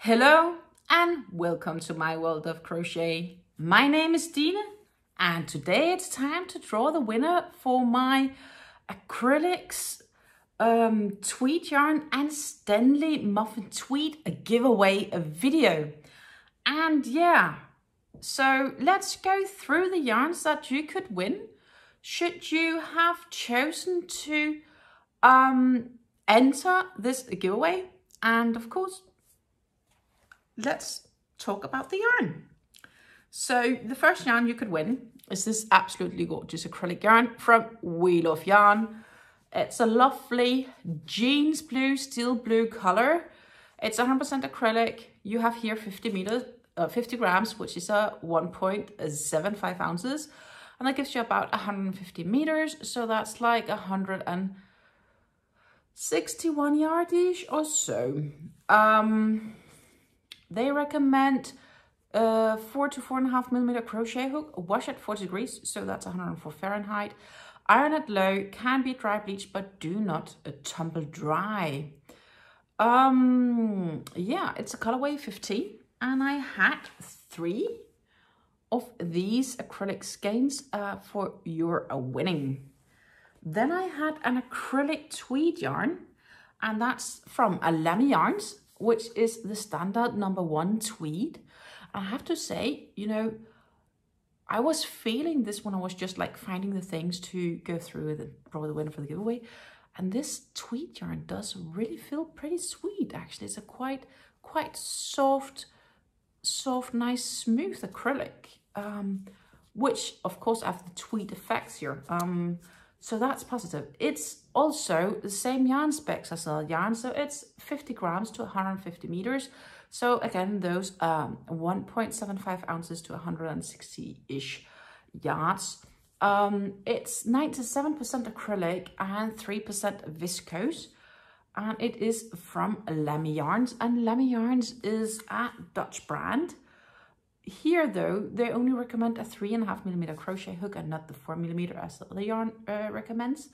Hello and welcome to my world of crochet. My name is Dina and today it's time to draw the winner for my Acrylics tweed yarn and Stenli Muffin Tweed a giveaway video. And yeah, so let's go through the yarns that you could win should you have chosen to enter this giveaway. And of course, let's talk about the yarn. So the first yarn you could win is this absolutely gorgeous acrylic yarn from Wheel of Yarn. It's a lovely jeans blue, steel blue color. It's 100% acrylic. You have here 50 grams, which is 1.75 ounces. And that gives you about 150 meters. So that's like 161 yardish or so. They recommend 4 to 4.5 millimeter crochet hook, wash at 40 degrees, so that's 104 Fahrenheit. Iron at low, can be dry bleached, but do not tumble dry. Yeah, it's a colorway 15, and I had 3 of these acrylic skeins for your winning. Then I had an acrylic tweed yarn, and that's from Lemmy Yarns, which is the standard #1 tweed. I have to say, you know, I was feeling this when I was just like finding the things to go through with and draw the winner for the giveaway. And this tweed yarn does really feel pretty sweet, actually. It's a quite soft, nice, smooth acrylic, which of course have the tweed effects here. So that's positive. It's also the same yarn specs as the yarn. So it's 50 grams to 150 meters. So again, those 1.75 ounces to 160-ish yards. It's 97% acrylic and 3% viscose. And it is from Lemmy Yarns. And Lemmy Yarns is a Dutch brand. Here though, they only recommend a 3.5 millimeter crochet hook and not the 4 millimeter as the other yarn recommends.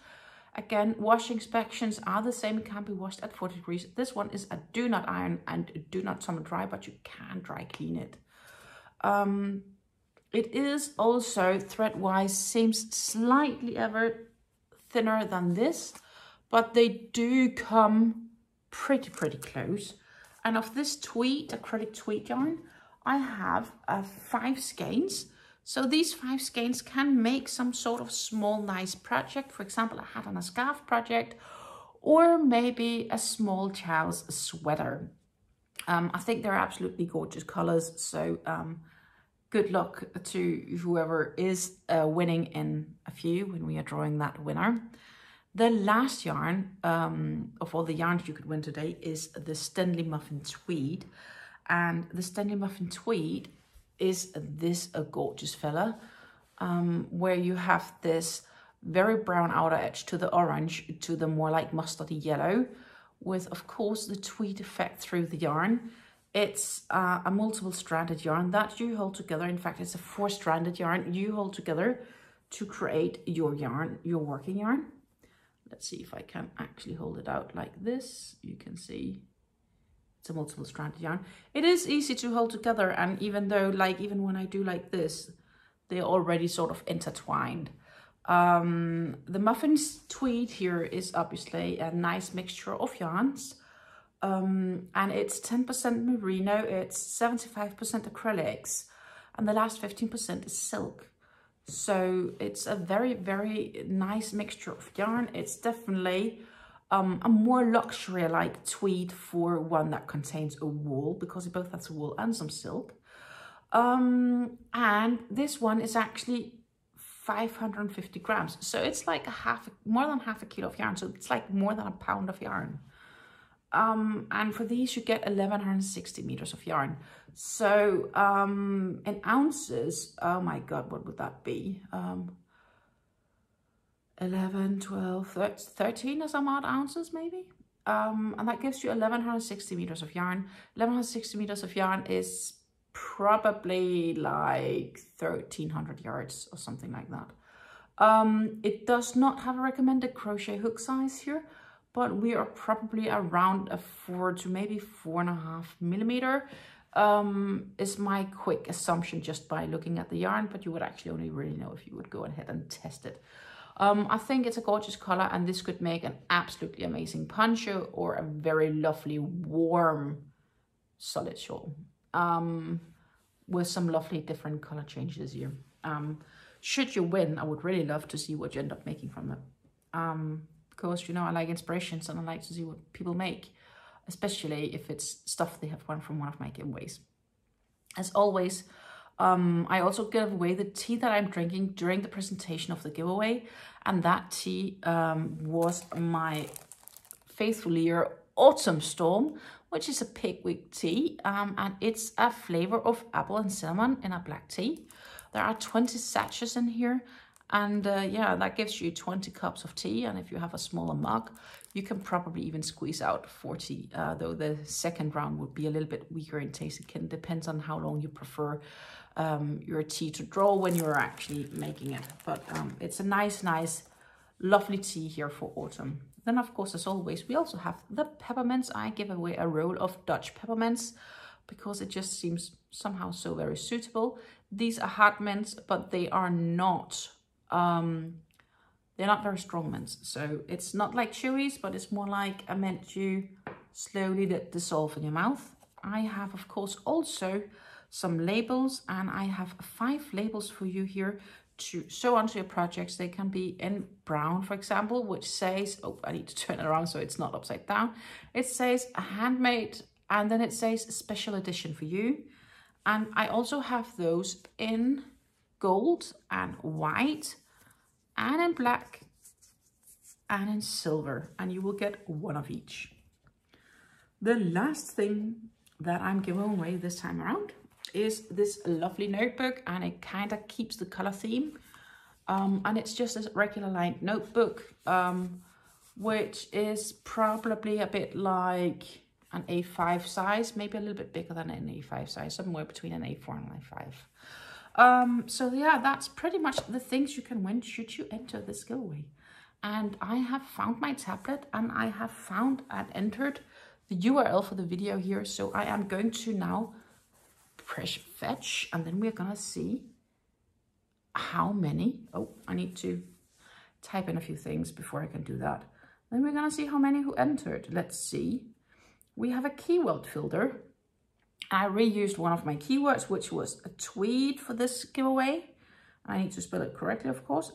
Again, washing inspections are the same. It can be washed at 40 degrees. This one is a do not iron and do not tumble dry, but you can dry clean it. It is also thread-wise seems slightly ever thinner than this, but they do come pretty close. And of this tweed, acrylic tweed yarn, I have 5 skeins. So these 5 skeins can make some sort of small, nice project. For example, a hat and a scarf project, or maybe a small child's sweater. I think they're absolutely gorgeous colors. So good luck to whoever is winning in a few when we are drawing that winner. The last yarn of all the yarns you could win today is the Stenli Muffin Tweed. And the Stenli Muffin Tweed is this gorgeous fella, where you have this very brown outer edge to the orange to the more like mustardy yellow, with of course the tweed effect through the yarn. It's a multiple stranded yarn that you hold together. In fact, it's a 4-stranded yarn you hold together to create your yarn, your working yarn. Let's see if I can actually hold it out like this. You can see it's a multiple stranded yarn. It is easy to hold together, and even though even when I do like this, they're already sort of intertwined. The Muffin Tweed here is obviously a nice mixture of yarns, and it's 10% merino, it's 75% acrylics, and the last 15% is silk. So it's a very nice mixture of yarn. It's definitely a more luxury-like tweed for one that contains a wool, because it both has wool and some silk. And this one is actually 550 grams. So it's like more than half a kilo of yarn. So it's like more than a pound of yarn. And for these, you get 1160 meters of yarn. So in ounces, oh my God, what would that be? 11, 12, 13 or some odd ounces maybe. And that gives you 1160 meters of yarn. 1160 meters of yarn is probably like 1300 yards or something like that. It does not have a recommended crochet hook size here, but we are probably around a 4 to maybe 4.5 millimeter. Is my quick assumption just by looking at the yarn, but you would actually only really know if you would go ahead and test it. I think it's a gorgeous color, and this could make an absolutely amazing poncho or a very lovely warm solid shawl with some lovely different color changes here. Should you win, I would really love to see what you end up making from it. Because, you know, I like inspirations and I like to see what people make, especially if it's stuff they have won from one of my giveaways. As always, I also give away the tea that I'm drinking during the presentation of the giveaway, and that tea was my Faithful Year Autumn Storm, which is a pigweed tea, and it's a flavor of apple and cinnamon in a black tea. There are 20 sachets in here, and yeah, that gives you 20 cups of tea, and if you have a smaller mug, you can probably even squeeze out 40, though the second round would be a little bit weaker in taste. It depends on how long you prefer your tea to draw when you're actually making it. But it's a nice, lovely tea here for autumn. Then, of course, as always, we also have the peppermints. I give away a roll of Dutch peppermints because it just seems somehow so very suitable. These are hard mints, but they are not... they're not very strong mints, so it's not like chewies, but it's more like a mint you slowly let dissolve in your mouth. I have, of course, also some labels, and I have 5 labels for you here to sew onto your projects. They can be in brown, for example, which says, oh, I need to turn it around so it's not upside down. It says handmade, and then it says special edition for you. And I also have those in gold and white, and in black, and in silver, and you will get one of each. The last thing that I'm giving away this time around is this lovely notebook, and it kind of keeps the color theme. And it's just a regular lined notebook, which is probably a bit like an A5 size, maybe a little bit bigger than an A5 size, somewhere between an A4 and an A5. So yeah, that's pretty much the things you can win should you enter this giveaway. And I have found my tablet, and I have found and entered the URL for the video here. So I am going to now press fetch, and then we're gonna see how many. Oh, I need to type in a few things before I can do that. Then we're gonna see how many who entered. Let's see. We have a keyword filter. I reused one of my keywords, which was a tweed for this giveaway. I need to spell it correctly, of course.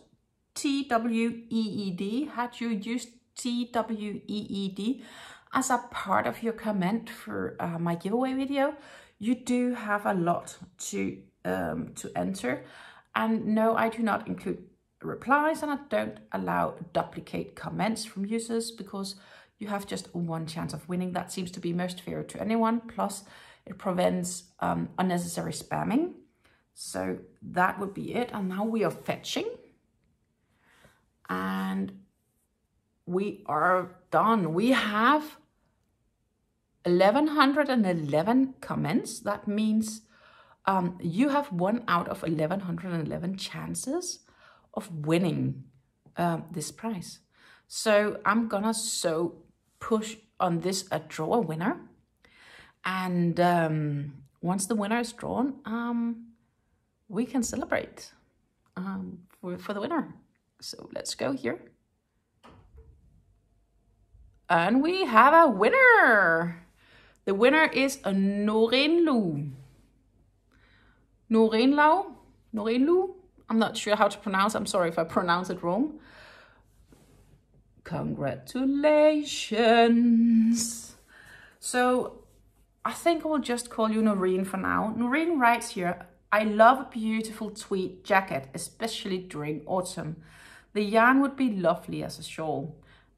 TWEED. Had you used TWEED as a part of your comment for my giveaway video, you do have a lot to enter. And no, I do not include replies, and I don't allow duplicate comments from users because you have just one chance of winning. That seems to be most fair to anyone. Plus, it prevents unnecessary spamming. So that would be it. And now we are fetching. And we are done. We have 1111 comments. That means you have 1 out of 1111 chances of winning this prize. So I'm gonna push on this draw a winner. And once the winner is drawn, we can celebrate for the winner. So let's go here. And we have a winner. The winner is Noreen Lou. Noreen Lou? I'm not sure how to pronounce. I'm sorry if I pronounce it wrong. Congratulations. So I think I will just call you Noreen for now. Noreen writes here, I love a beautiful tweed jacket, especially during autumn. The yarn would be lovely as a shawl.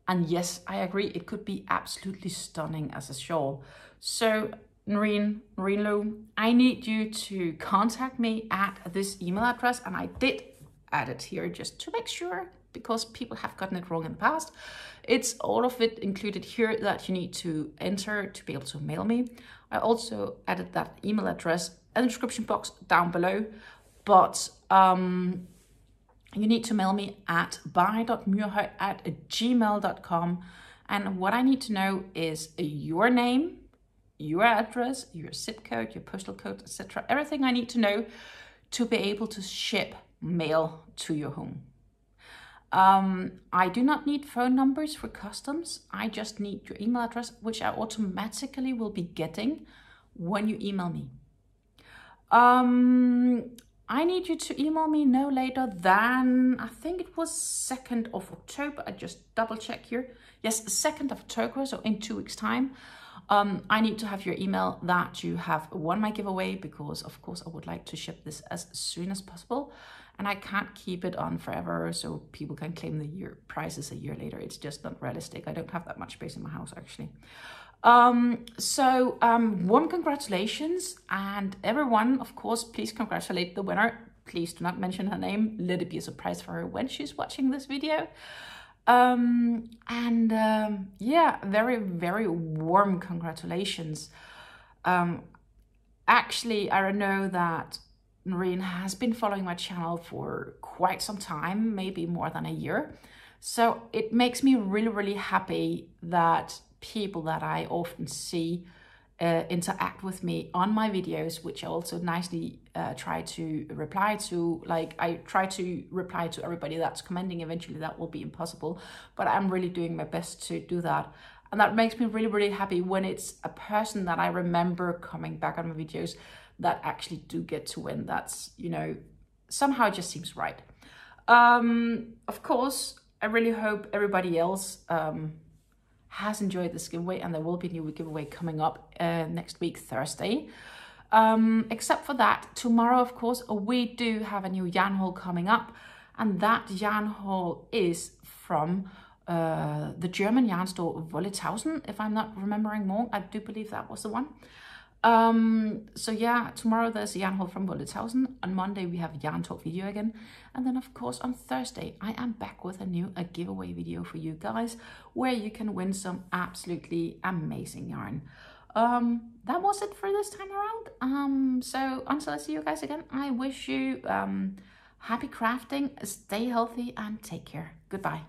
And yes, I agree, it could be absolutely stunning as a shawl. So Noreen Lou, I need you to contact me at this email address, and I did add it here just to make sure, because people have gotten it wrong in the past. It's all of it included here that you need to enter to be able to mail me. I also added that email address in the description box down below, but you need to mail me at by.myrhøj@gmail.com, And what I need to know is your name, your address, your zip code, your postal code, etc. Everything I need to know to be able to ship mail to your home. I do not need phone numbers for customs. I just need your email address, which I automatically will be getting when you email me. I need you to email me no later than, I think it was 2nd of October. I just double check here. Yes, 2nd of October, so in 2 weeks time. I need to have your email that you have won my giveaway, because of course I would like to ship this as soon as possible. And I can't keep it on forever so people can claim the prizes a year later. It's just not realistic. I don't have that much space in my house, actually. Warm congratulations, and everyone, of course, please congratulate the winner. Please do not mention her name. Let it be a surprise for her when she's watching this video. Yeah, very, very warm congratulations. Actually, I know that Noreen has been following my channel for quite some time, maybe more than a year. So it makes me really, really happy that people that I often see interact with me on my videos, which I also nicely try to reply to. Like, I try to reply to everybody that's commenting. Eventually that will be impossible, but I'm really doing my best to do that. And that makes me really, really happy when it's a person that I remember coming back on my videos that actually do get to win. That's, you know, somehow it just seems right. Of course, I really hope everybody else has enjoyed this giveaway, and there will be a new giveaway coming up next week, Thursday. Except for that, tomorrow, of course, we do have a new yarn haul coming up, and that yarn haul is from the German yarn store Wolle1000, if I'm not remembering wrong. I do believe that was the one. So yeah, tomorrow there's a yarn haul from Wolle1000. On Monday we have a yarn talk video again, and then of course on Thursday I am back with a new giveaway video for you guys, where you can win some absolutely amazing yarn. That was it for this time around. So until I see you guys again, I wish you happy crafting, stay healthy, and take care. Goodbye.